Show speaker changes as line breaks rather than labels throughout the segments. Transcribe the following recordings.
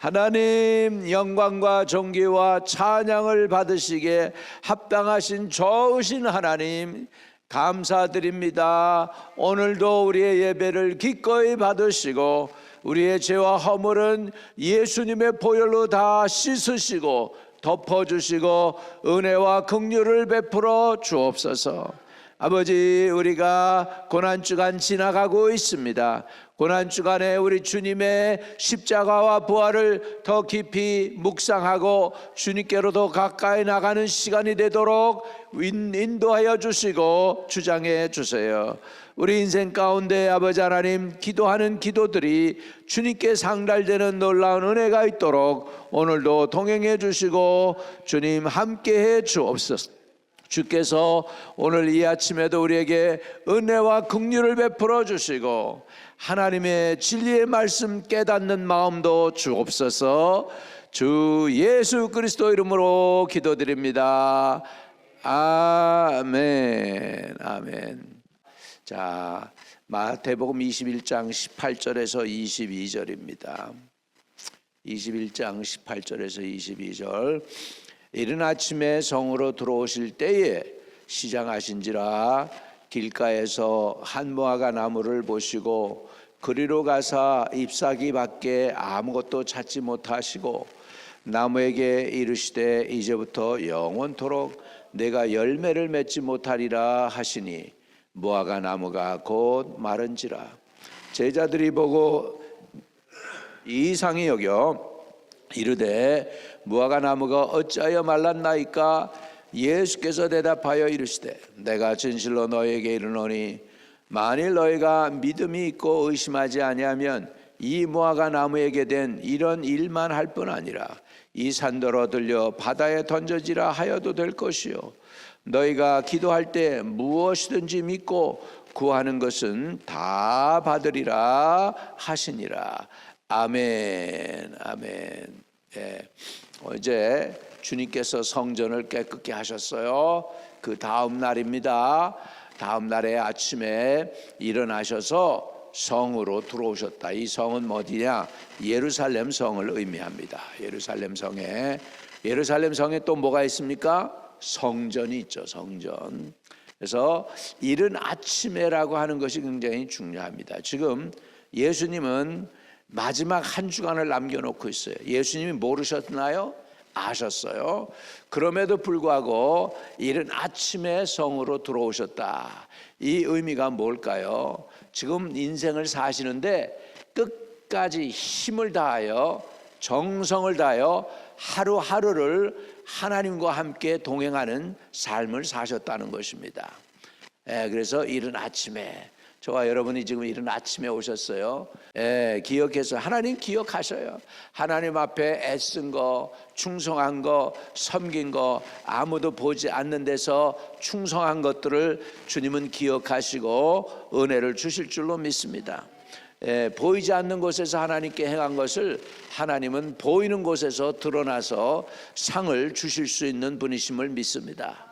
하나님 영광과 존귀와 찬양을 받으시기에 합당하신 좋으신 하나님 감사드립니다. 오늘도 우리의 예배를 기꺼이 받으시고 우리의 죄와 허물은 예수님의 보혈로 다 씻으시고 덮어주시고 은혜와 긍휼을 베풀어 주옵소서. 아버지, 우리가 고난주간 지나가고 있습니다. 고난주간에 우리 주님의 십자가와 부활을 더 깊이 묵상하고 주님께로 더 가까이 나가는 시간이 되도록 인도하여 주시고 주장해 주세요. 우리 인생 가운데 아버지 하나님, 기도하는 기도들이 주님께 상달되는 놀라운 은혜가 있도록 오늘도 동행해 주시고 주님 함께해 주옵소서. 주께서 오늘 이 아침에도 우리에게 은혜와 긍휼을 베풀어 주시고 하나님의 진리의 말씀 깨닫는 마음도 주옵소서. 주 예수 그리스도 이름으로 기도드립니다. 아멘. 아멘. 자, 마태복음 21장 18절에서 22절입니다. 21장 18절에서 22절. 이른 아침에 성으로 들어오실 때에 시장하신지라 길가에서 한 무화과 나무를 보시고 그리로 가사 잎사귀 밖에 아무것도 찾지 못하시고 나무에게 이르시되 이제부터 영원토록 내가 열매를 맺지 못하리라 하시니 무화과 나무가 곧 마른지라. 제자들이 보고 이상히 여겨 이르되 무화과 나무가 어찌하여 말랐나이까? 예수께서 대답하여 이르시되 내가 진실로 너희에게 이르노니 만일 너희가 믿음이 있고 의심하지 아니하면 이 무화과 나무에게 된 이런 일만 할 뿐 아니라 이 산더러 들려 바다에 던져지라 하여도 될 것이요 너희가 기도할 때 무엇이든지 믿고 구하는 것은 다 받으리라 하시니라. 아멘. 아멘. 예. 어제 주님께서 성전을 깨끗게 하셨어요. 그 다음 날입니다. 다음 날에 아침에 일어나셔서 성으로 들어오셨다. 이 성은 어디냐? 예루살렘 성을 의미합니다. 예루살렘 성에 또 뭐가 있습니까? 성전이 있죠. 성전. 그래서 이른 아침에라고 하는 것이 굉장히 중요합니다. 지금 예수님은 마지막 한 주간을 남겨놓고 있어요. 예수님이 모르셨나요? 아셨어요. 그럼에도 불구하고 이른 아침에 성으로 들어오셨다. 이 의미가 뭘까요? 지금 인생을 사시는데 끝까지 힘을 다하여 정성을 다하여 하루하루를 하나님과 함께 동행하는 삶을 사셨다는 것입니다. 그래서 이른 아침에 저와 여러분이 지금 이른 아침에 오셨어요. 기억해서 하나님 기억하셔요. 하나님 앞에 애쓴 거, 충성한 거, 섬긴 거, 아무도 보지 않는 데서 충성한 것들을 주님은 기억하시고 은혜를 주실 줄로 믿습니다. 보이지 않는 곳에서 하나님께 행한 것을 하나님은 보이는 곳에서 드러나서 상을 주실 수 있는 분이심을 믿습니다.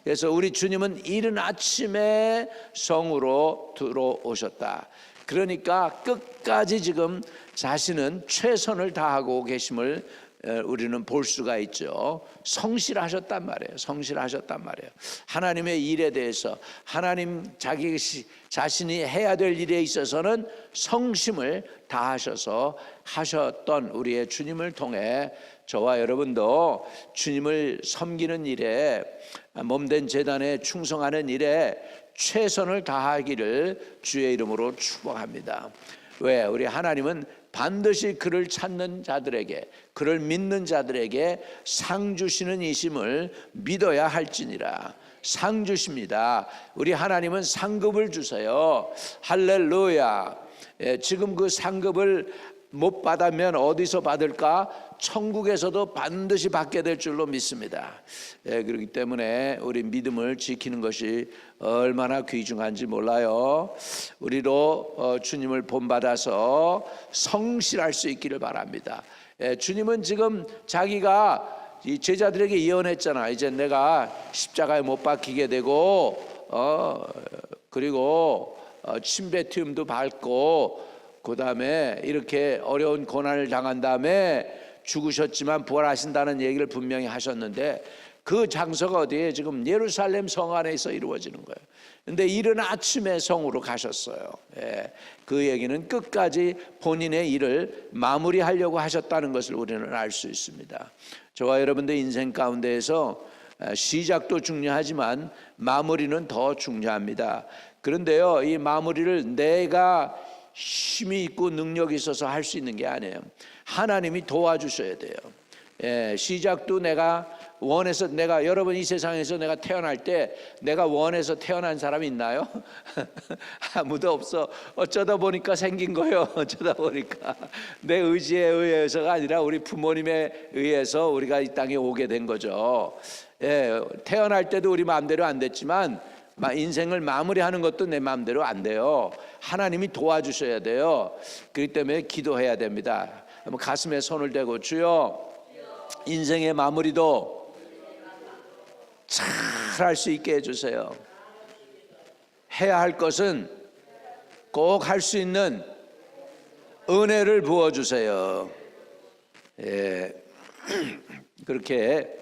그래서 우리 주님은 이른 아침에 성으로 들어오셨다. 그러니까 끝까지 지금 자신은 최선을 다하고 계심을 우리는 볼 수가 있죠. 성실하셨단 말이에요. 성실하셨단 말이에요. 하나님의 일에 대해서 하나님 자신이 해야 될 일에 있어서는 성심을 다하셔서 하셨던 우리의 주님을 통해 저와 여러분도 주님을 섬기는 일에 몸된 제단에 충성하는 일에 최선을 다하기를 주의 이름으로 축복합니다. 왜? 우리 하나님은 반드시 그를 찾는 자들에게, 그를 믿는 자들에게 상 주시는 이심을 믿어야 할지니라. 상 주십니다. 우리 하나님은 상급을 주세요. 할렐루야. 지금 그 상급을 못 받으면 어디서 받을까? 천국에서도 반드시 받게 될 줄로 믿습니다. 그렇기 때문에 우리 믿음을 지키는 것이 얼마나 귀중한지 몰라요. 우리도 주님을 본받아서 성실할 수 있기를 바랍니다. 주님은 지금 자기가 이 제자들에게 예언했잖아. 이제 내가 십자가에 못 박히게 되고 그리고 침뱉음도 밟고 그 다음에 이렇게 어려운 고난을 당한 다음에 죽으셨지만 부활하신다는 얘기를 분명히 하셨는데, 그 장소가 어디에? 지금 예루살렘 성 안에서 이루어지는 거예요. 근데 이른 아침에 성으로 가셨어요. 예, 그 얘기는 끝까지 본인의 일을 마무리하려고 하셨다는 것을 우리는 알 수 있습니다. 저와 여러분들 인생 가운데에서 시작도 중요하지만 마무리는 더 중요합니다. 그런데요, 이 마무리를 내가 힘이 있고 능력이 있어서 할 수 있는 게 아니에요. 하나님이 도와주셔야 돼요. 예, 시작도 내가 원해서, 내가 여러분 이 세상에서 내가 태어날 때 내가 원해서 태어난 사람이 있나요? 아무도 없어. 어쩌다 보니까 생긴 거예요. 어쩌다 보니까 내 의지에 의해서가 아니라 우리 부모님에 의해서 우리가 이 땅에 오게 된 거죠. 예, 태어날 때도 우리 마음대로 안 됐지만 인생을 마무리하는 것도 내 마음대로 안 돼요. 하나님이 도와주셔야 돼요. 그렇기 때문에 기도해야 됩니다. 한번 가슴에 손을 대고, 주여, 인생의 마무리도 잘 할 수 있게 해주세요. 해야 할 것은 꼭 할 수 있는 은혜를 부어주세요. 예, 그렇게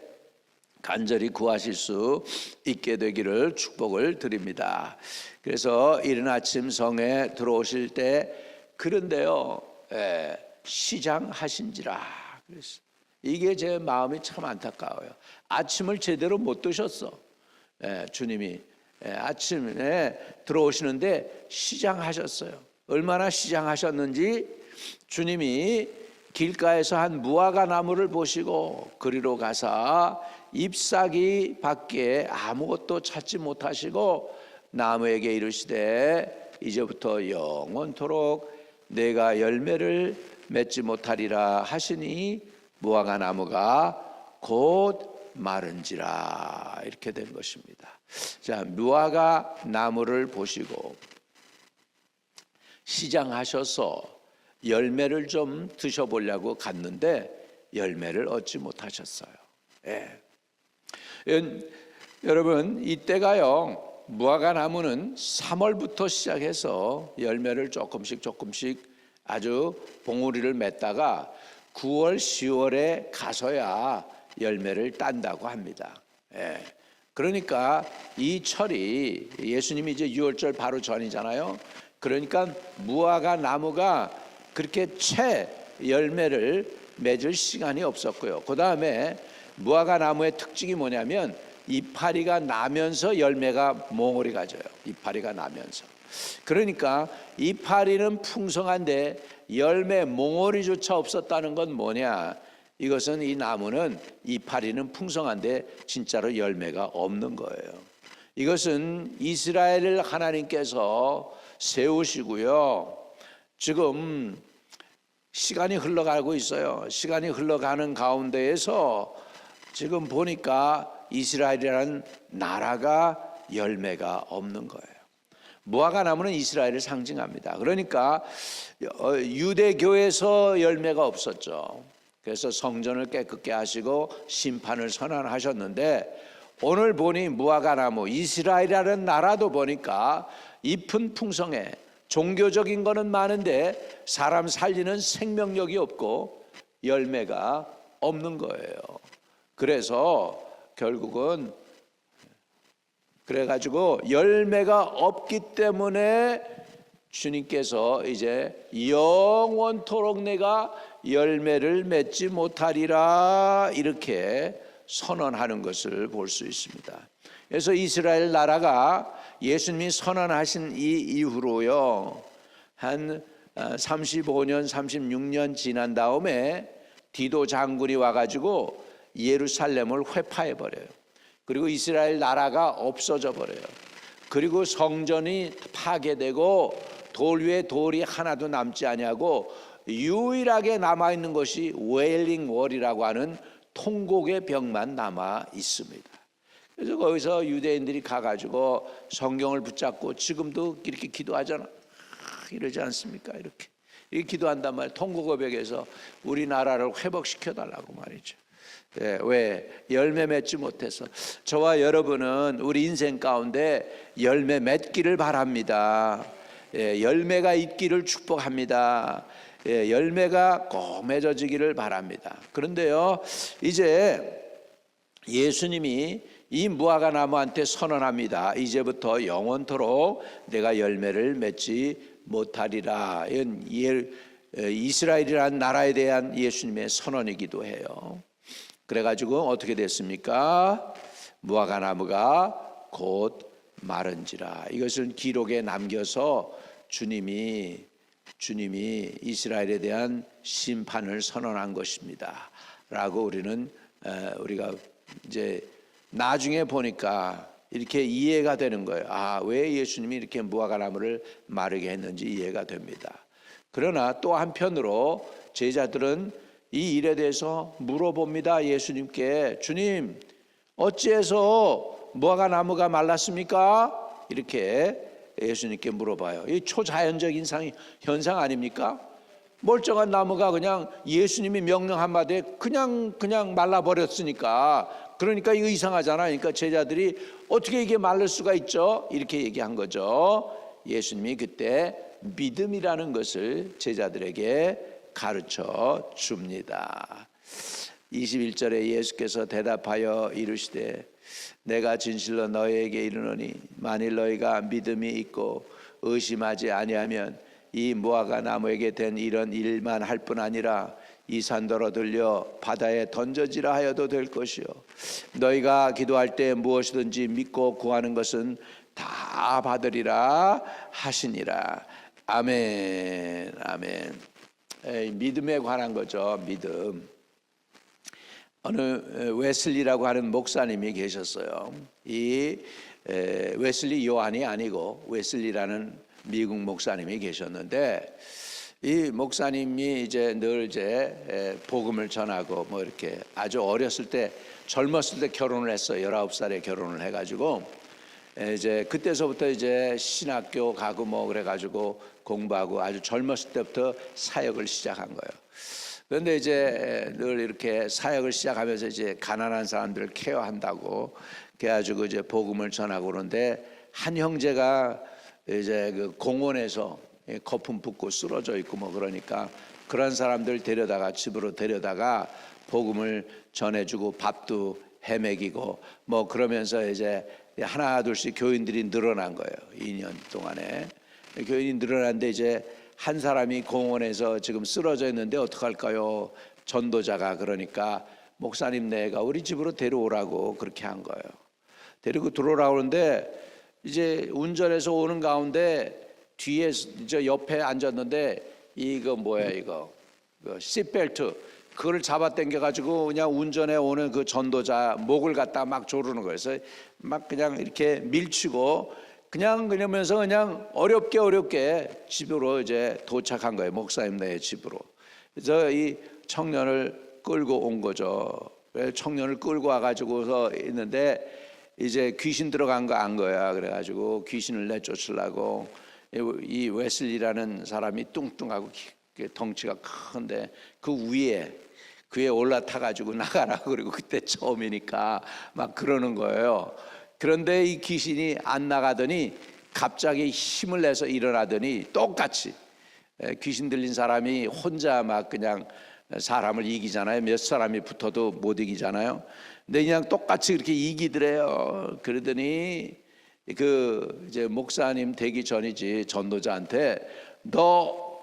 간절히 구하실 수 있게 되기를 축복을 드립니다. 그래서 이른 아침 성에 들어오실 때, 그런데요, 예, 시장하신지라 그랬어요. 이게 제 마음이 참 안타까워요. 아침을 제대로 못 드셨어. 예, 주님이 아침에 들어오시는데 시장하셨어요. 얼마나 시장하셨는지 주님이 길가에서 한 무화과 나무를 보시고 그리로 가사 잎사귀 밖에 아무것도 찾지 못하시고 나무에게 이르시되 이제부터 영원토록 내가 열매를 맺지 못하리라 하시니 무화과 나무가 곧 마른지라, 이렇게 된 것입니다. 자, 무화과 나무를 보시고 시장하셔서 열매를 좀 드셔보려고 갔는데 열매를 얻지 못하셨어요. 예. 여러분, 이때가요, 무화과 나무는 3월부터 시작해서 열매를 조금씩 아주 봉우리를 맺다가 9월, 10월에 가서야 열매를 딴다고 합니다. 예. 그러니까 이 철이, 예수님이 이제 유월절 바로 전이잖아요. 그러니까 무화과 나무가 그렇게 채 열매를 맺을 시간이 없었고요. 그 다음에 무화과 나무의 특징이 뭐냐면 이파리가 나면서 열매가 몽울이 가져요. 이파리가 나면서. 그러니까 이파리는 풍성한데 열매 몽울이조차 없었다는 건 뭐냐? 이것은 이 나무는 이파리는 풍성한데 진짜로 열매가 없는 거예요. 이것은 이스라엘을 하나님께서 세우시고요, 지금 시간이 흘러가고 있어요. 시간이 흘러가는 가운데에서 지금 보니까 이스라엘이라는 나라가 열매가 없는 거예요. 무화과 나무는 이스라엘을 상징합니다. 그러니까 유대교에서 열매가 없었죠. 그래서 성전을 깨끗게 하시고 심판을 선언하셨는데, 오늘 보니 무화과 나무, 이스라엘이라는 나라도 보니까 잎은 풍성해. 종교적인 거는 많은데 사람 살리는 생명력이 없고 열매가 없는 거예요. 그래서 결국은 그래가지고 열매가 없기 때문에 주님께서 이제 영원토록 내가 열매를 맺지 못하리라, 이렇게 선언하는 것을 볼 수 있습니다. 그래서 이스라엘 나라가 예수님이 선언하신 이 이후로요, 한 35년 36년 지난 다음에 디도 장군이 와가지고 예루살렘을 회파해버려요. 그리고 이스라엘 나라가 없어져 버려요. 그리고 성전이 파괴되고 돌 위에 돌이 하나도 남지 아니하고 유일하게 남아있는 것이 웨일링 월이라고 하는 통곡의 벽만 남아 있습니다. 그래서 거기서 유대인들이 가가지고 성경을 붙잡고 지금도 이렇게 기도하잖아. 이러지 않습니까? 이렇게 기도한단 말이에요. 통곡의 벽에서 우리나라를 회복시켜 달라고 말이죠. 네, 왜? 열매 맺지 못해서. 저와 여러분은 우리 인생 가운데 열매 맺기를 바랍니다. 열매가 있기를 축복합니다. 열매가 꼭 맺어지기를 바랍니다. 그런데요, 이제 예수님이 이 무화과 나무한테 선언합니다. 이제부터 영원토록 내가 열매를 맺지 못하리라. 이건 이스라엘이라는 나라에 대한 예수님의 선언이기도 해요. 그래가지고 어떻게 됐습니까? 무화과 나무가 곧 마른지라. 이것을 기록에 남겨서 주님이 이스라엘에 대한 심판을 선언한 것입니다. 라고 우리가 이제 나중에 보니까 이렇게 이해가 되는 거예요. 왜 예수님이 이렇게 무화과 나무를 마르게 했는지 이해가 됩니다. 그러나 또 한편으로 제자들은 이 일에 대해서 물어봅니다. 예수님께, 주님, 어찌해서 무화과 나무가 말랐습니까? 이렇게 예수님께 물어봐요. 이 초자연적인 현상 아닙니까? 멀쩡한 나무가 그냥 예수님이 명령 한마디에 그냥 말라버렸으니까, 그러니까 이거 이상하잖아. 그러니까 제자들이 어떻게 이게 마를 수가 있죠? 이렇게 얘기한 거죠. 예수님이 그때 믿음이라는 것을 제자들에게 가르쳐 줍니다. 21절에 예수께서 대답하여 이르시되 내가 진실로 너희에게 이르노니 만일 너희가 믿음이 있고 의심하지 아니하면 이 무화과 나무에게 된 이런 일만 할 뿐 아니라 이 산더러 들려 바다에 던져지라 하여도 될 것이요 너희가 기도할 때 무엇이든지 믿고 구하는 것은 다 받으리라 하시니라. 아멘. 아멘. 믿음에 관한 거죠. 믿음. 어느 웨슬리라고 하는 목사님이 계셨어요. 이 웨슬리 요한이 아니고 웨슬리라는 미국 목사님이 계셨는데, 이 목사님이 늘 복음을 전하고 뭐 이렇게 아주 어렸을 때, 젊었을 때 결혼을 했어요. 19살에 결혼을 해가지고 그때서부터 신학교 가고 뭐 그래가지고 공부하고 아주 젊었을 때부터 사역을 시작한 거예요. 그런데 늘 이렇게 사역을 시작하면서 가난한 사람들을 케어한다고 그래가지고 복음을 전하고 그러는데, 한 형제가 그 공원에서 거품 붓고 쓰러져 있고 뭐 그러니까 그런 사람들 집으로 데려다가 복음을 전해주고 밥도 해먹이고 뭐 그러면서 하나 둘씩 교인들이 늘어난 거예요. 2년 동안에 교인이 늘어났는데 한 사람이 공원에서 지금 쓰러져 있는데 어떡할까요? 전도자가 그러니까 목사님 내가 우리 집으로 데려오라고 그렇게 한 거예요. 데리고 들어오라고 그러는데 운전해서 오는 가운데 뒤에 옆에 앉았는데 이거 시트벨트 그거를 잡아 당겨 가지고 그냥 운전해 오는 그 전도자 목을 갖다 막 조르는 거예요. 그래서 막 그냥 이렇게 밀치고 그러면서 그냥 어렵게 집으로 도착한 거예요. 목사님네 집으로. 그래서 이 청년을 끌고 온 거죠. 청년을 끌고 와가지고서 있는데 귀신 들어간 거 안 거야. 그래가지고 귀신을 내쫓으려고 이 웨슬리라는 사람이 뚱뚱하고 덩치가 큰데 그 위에 올라타가지고 나가라고 그리고 그때 처음이니까 막 그러는 거예요. 그런데 이 귀신이 안 나가더니 갑자기 힘을 내서 일어나더니 똑같이 귀신 들린 사람이 혼자 막 그냥 사람을 이기잖아요. 몇 사람이 붙어도 못 이기잖아요. 근데 그냥 똑같이 그렇게 이기더래요. 그러더니 목사님 되기 전이지 전도자한테 너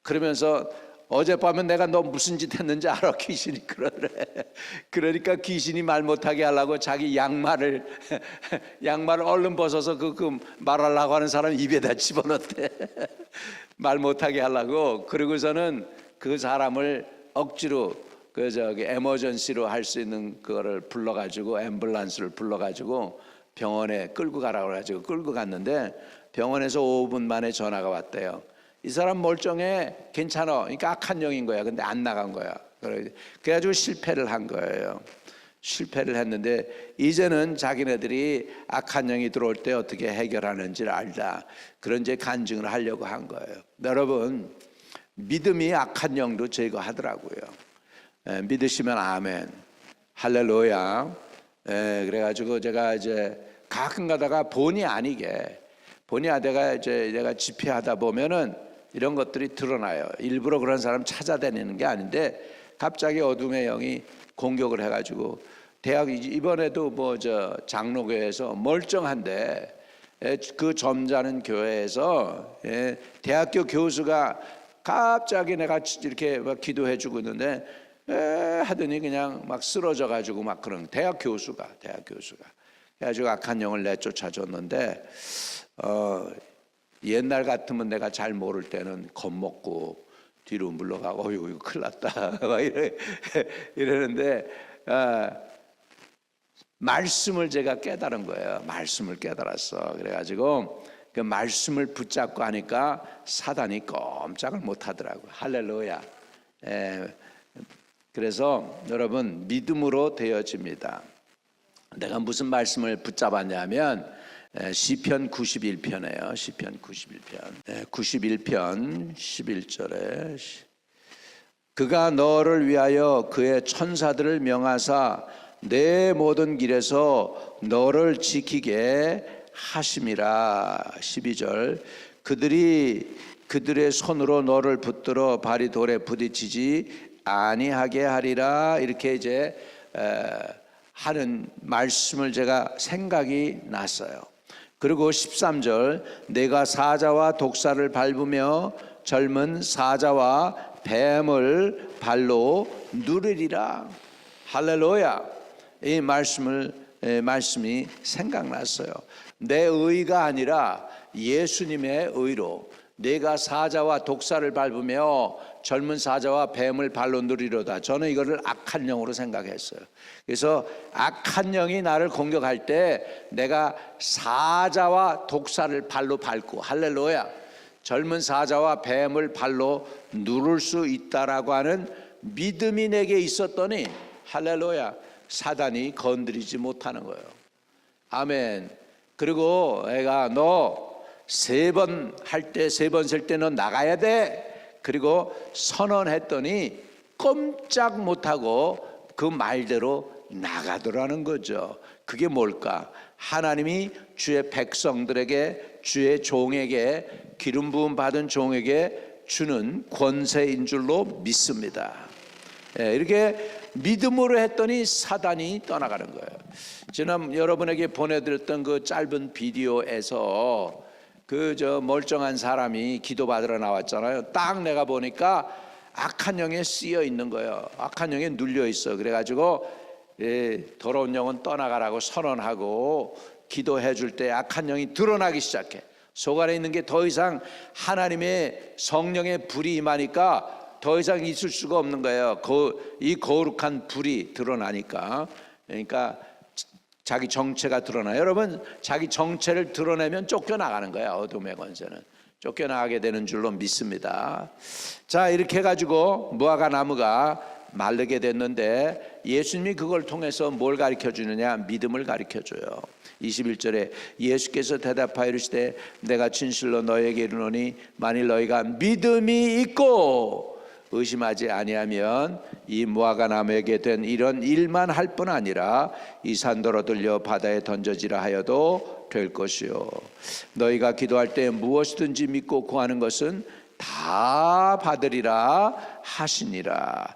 그러면서 어젯밤에 내가 너 무슨 짓 했는지 알아? 귀신이 그러래. 그러니까 귀신이 말 못하게 하려고 자기 양말을 얼른 벗어서 그 말하려고 하는 사람 입에다 집어넣대. 말 못하게 하려고. 그러고서는 그 사람을 억지로 에머전시로 할 수 있는 그거를 불러가지고 앰뷸런스를 불러가지고 병원에 끌고 가라고 해가지고 끌고 갔는데 병원에서 5분 만에 전화가 왔대요. 이 사람 멀쩡해, 괜찮아. 그러니까 악한 영인 거야. 근데 안 나간 거야. 그래가지고 실패를 한 거예요. 실패를 했는데 이제는 자기네들이 악한 영이 들어올 때 어떻게 해결하는지를 알다. 그런 간증을 하려고 한 거예요. 여러분, 믿음이 악한 영도 제거하더라고요. 믿으시면 아멘. 할렐루야. 그래가지고 제가 가끔 가다가 본의 아니게 본의 아니가 내가 집회하다 보면은 이런 것들이 드러나요. 일부러 그런 사람 찾아다니는 게 아닌데 갑자기 어둠의 영이 공격을 해가지고 대학 이번에도 장로교회에서 멀쩡한데 그 점잖은 교회에서 대학교 교수가 갑자기 내가 이렇게 막 기도해주고 있는데 하더니 그냥 막 쓰러져 가지고 막 그런 대학 교수가 그래가지고 악한 영을 내쫓아줬는데 옛날 같으면 내가 잘 모를 때는 겁먹고 뒤로 물러가고 이거 큰일 났다 막 이러는데 말씀을 제가 깨달은 거예요. 말씀을 깨달았어. 그래가지고 그 말씀을 붙잡고 하니까 사단이 꼼짝을 못 하더라고요. 할렐루야. 그래서 여러분 믿음으로 되어집니다. 내가 무슨 말씀을 붙잡았냐면 시편 91편이에요. 시편 91편 91편 11절에 그가 너를 위하여 그의 천사들을 명하사 내 모든 길에서 너를 지키게 하심이라. 12절 그들이 그들의 손으로 너를 붙들어 발이 돌에 부딪히지 아니하게 하리라. 이렇게 이제 하는 말씀을 제가 생각이 났어요. 그리고 13절 내가 사자와 독사를 밟으며 젊은 사자와 뱀을 발로 누르리라. 할렐루야. 이 말씀이 생각났어요. 내 의가 아니라 예수님의 의로 내가 사자와 독사를 밟으며 젊은 사자와 뱀을 발로 누리로다. 저는 이거를 악한 영으로 생각했어요. 그래서 악한 영이 나를 공격할 때 내가 사자와 독사를 발로 밟고 할렐루야 젊은 사자와 뱀을 발로 누를 수 있다라고 하는 믿음이 내게 있었더니 할렐루야 사단이 건드리지 못하는 거예요. 아멘. 그리고 애가 너 3번 할 때 3번 셀 때 너 나가야 돼. 그리고 선언했더니 꼼짝 못하고 그 말대로 나가더라는 거죠. 그게 뭘까? 하나님이 주의 백성들에게 주의 종에게 기름 부음 받은 종에게 주는 권세인 줄로 믿습니다. 이렇게 믿음으로 했더니 사단이 떠나가는 거예요. 지난 여러분에게 보내드렸던 그 짧은 비디오에서 그 멀쩡한 사람이 기도받으러 나왔잖아요. 딱 내가 보니까 악한 영에 쓰여 있는 거예요. 악한 영에 눌려 있어. 그래가지고 더러운 영은 떠나가라고 선언하고 기도해 줄 때 악한 영이 드러나기 시작해. 속 안에 있는 게 더 이상 하나님의 성령의 불이 임하니까 더 이상 있을 수가 없는 거예요. 이 거룩한 불이 드러나니까. 그러니까 자기 정체가 드러나요. 여러분 자기 정체를 드러내면 쫓겨나가는 거예요. 어둠의 권세는 쫓겨나가게 되는 줄로 믿습니다. 자 이렇게 해가지고 무화과 나무가 마르게 됐는데 예수님이 그걸 통해서 뭘 가르쳐 주느냐? 믿음을 가르쳐 줘요. 21절에 예수께서 대답하여 이르시되 내가 진실로 너에게 이르노니 만일 너희가 믿음이 있고 의심하지 아니하면 이 무화과 나무에게 된 이런 일만 할 뿐 아니라 이 산더러 들려 바다에 던져지라 하여도 될 것이요 너희가 기도할 때 무엇이든지 믿고 구하는 것은 다 받으리라 하시니라.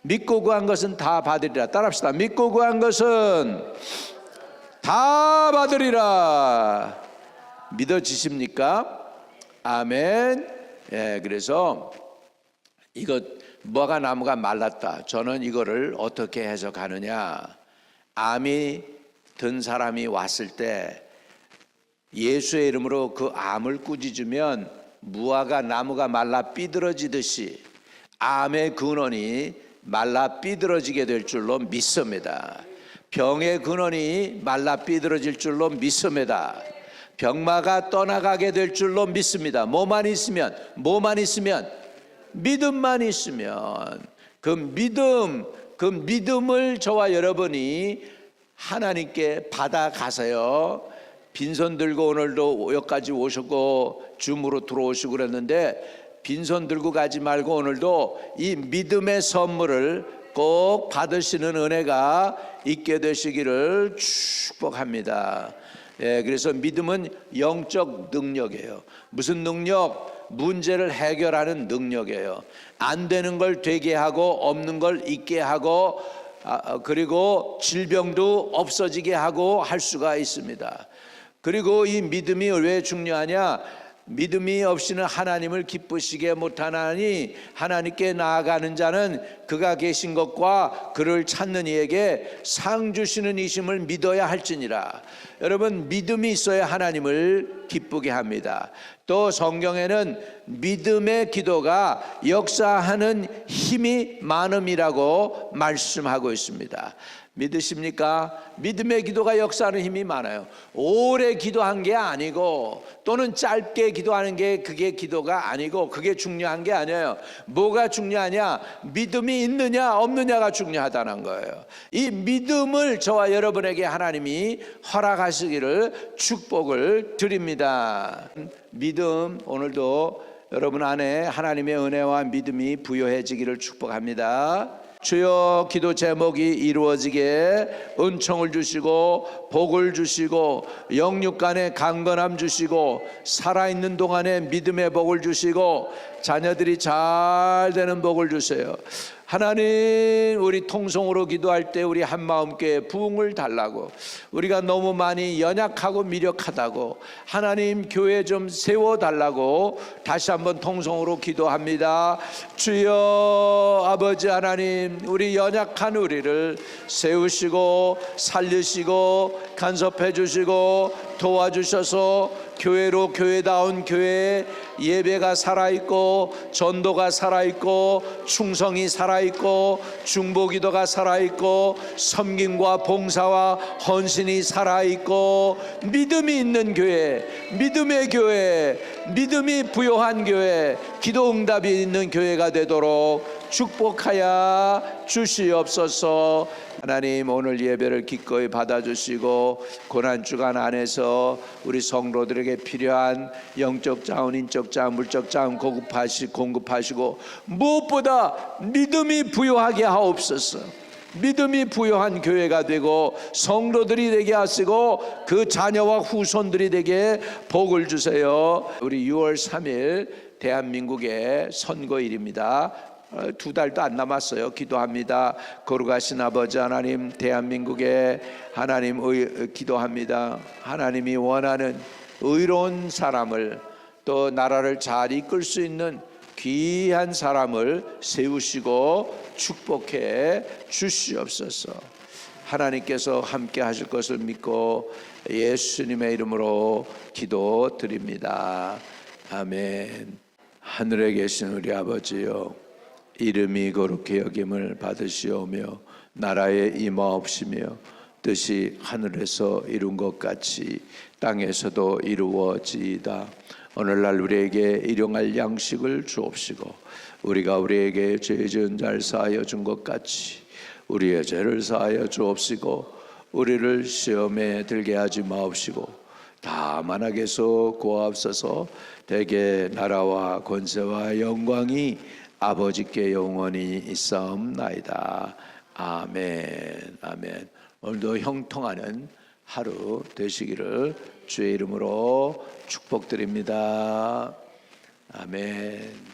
믿고 구한 것은 다 받으리라. 따라합시다. 믿고 구한 것은 다 받으리라. 믿어지십니까? 아멘. 그래서 이거 무화과 나무가 말랐다. 저는 이거를 어떻게 해석하느냐? 암이 든 사람이 왔을 때 예수의 이름으로 그 암을 꾸짖으면 무화과 나무가 말라 삐들어지듯이 암의 근원이 말라 삐들어지게 될 줄로 믿습니다. 병의 근원이 말라 삐들어질 줄로 믿습니다. 병마가 떠나가게 될 줄로 믿습니다. 뭐만 있으면 믿음만 있으면 그 믿음을 저와 여러분이 하나님께 받아가세요. 빈손 들고 오늘도 여기까지 오셨고 줌으로 들어오시고 그랬는데 빈손 들고 가지 말고 오늘도 이 믿음의 선물을 꼭 받으시는 은혜가 있게 되시기를 축복합니다. 그래서 믿음은 영적 능력이에요. 무슨 능력? 문제를 해결하는 능력이에요. 안 되는 걸 되게 하고 없는 걸 있게 하고 그리고 질병도 없어지게 하고 할 수가 있습니다. 그리고 이 믿음이 왜 중요하냐? 믿음이 없이는 하나님을 기쁘시게 못하나니 하나님께 나아가는 자는 그가 계신 것과 그를 찾는 이에게 상 주시는 이심을 믿어야 할지니라. 여러분, 믿음이 있어야 하나님을 기쁘게 합니다. 또 성경에는 믿음의 기도가 역사하는 힘이 많음이라고 말씀하고 있습니다. 믿으십니까? 믿음의 기도가 역사하는 힘이 많아요. 오래 기도한 게 아니고 또는 짧게 기도하는 게 그게 기도가 아니고 그게 중요한 게 아니에요. 뭐가 중요하냐? 믿음이 있느냐 없느냐가 중요하다는 거예요. 이 믿음을 저와 여러분에게 하나님이 허락하시기를 축복을 드립니다. 믿음, 오늘도 여러분 안에 하나님의 은혜와 믿음이 부여해지기를 축복합니다. 주여, 기도 제목이 이루어지게 은총을 주시고 복을 주시고 영육간에 강건함 주시고 살아있는 동안에 믿음의 복을 주시고 자녀들이 잘 되는 복을 주세요. 하나님, 우리 통성으로 기도할 때 우리 한마음교회 부흥을 달라고, 우리가 너무 많이 연약하고 미력하다고 하나님 교회 좀 세워달라고 다시 한번 통성으로 기도합니다. 주여, 아버지 하나님, 우리 연약한 우리를 세우시고 살리시고 간섭해 주시고 도와주셔서 교회로 교회다운 교회, 예배가 살아있고 전도가 살아있고 충성이 살아있고 중보기도가 살아있고 섬김과 봉사와 헌신이 살아있고 믿음이 있는 교회, 믿음의 교회, 믿음이 부요한 교회, 기도응답이 있는 교회가 되도록 축복하여 주시옵소서. 하나님, 오늘 예배를 기꺼이 받아주시고 고난주간 안에서 우리 성도들에게 필요한 영적 자원, 인적 자원, 물적 자원 공급하시고 무엇보다 믿음이 부요하게 하옵소서. 믿음이 부요한 교회가 되고 성도들이 되게 하시고 그 자녀와 후손들이 되게 복을 주세요. 우리 6월 3일 대한민국의 선거일입니다. 2달도 안 남았어요. 기도합니다. 거룩하신 아버지 하나님, 대한민국에 하나님 기도합니다. 하나님이 원하는 의로운 사람을, 또 나라를 잘 이끌 수 있는 귀한 사람을 세우시고 축복해 주시옵소서. 하나님께서 함께 하실 것을 믿고 예수님의 이름으로 기도드립니다. 아멘. 하늘에 계신 우리 아버지여, 이름이 거룩히 여김을 받으시오며 나라에 임하옵시며 뜻이 하늘에서 이룬 것 같이 땅에서도 이루어지이다. 오늘날 우리에게 일용할 양식을 주옵시고 우리가 우리에게 죄 지은 자를 사하여 준 것 같이 우리의 죄를 사하여 주옵시고 우리를 시험에 들게 하지 마옵시고 다만 악에서 구하옵소서. 대개 나라와 권세와 영광이 아버지께 영원히 있사옵나이다. 아멘. 아멘. 오늘도 형통하는 하루 되시기를 주의 이름으로 축복드립니다. 아멘.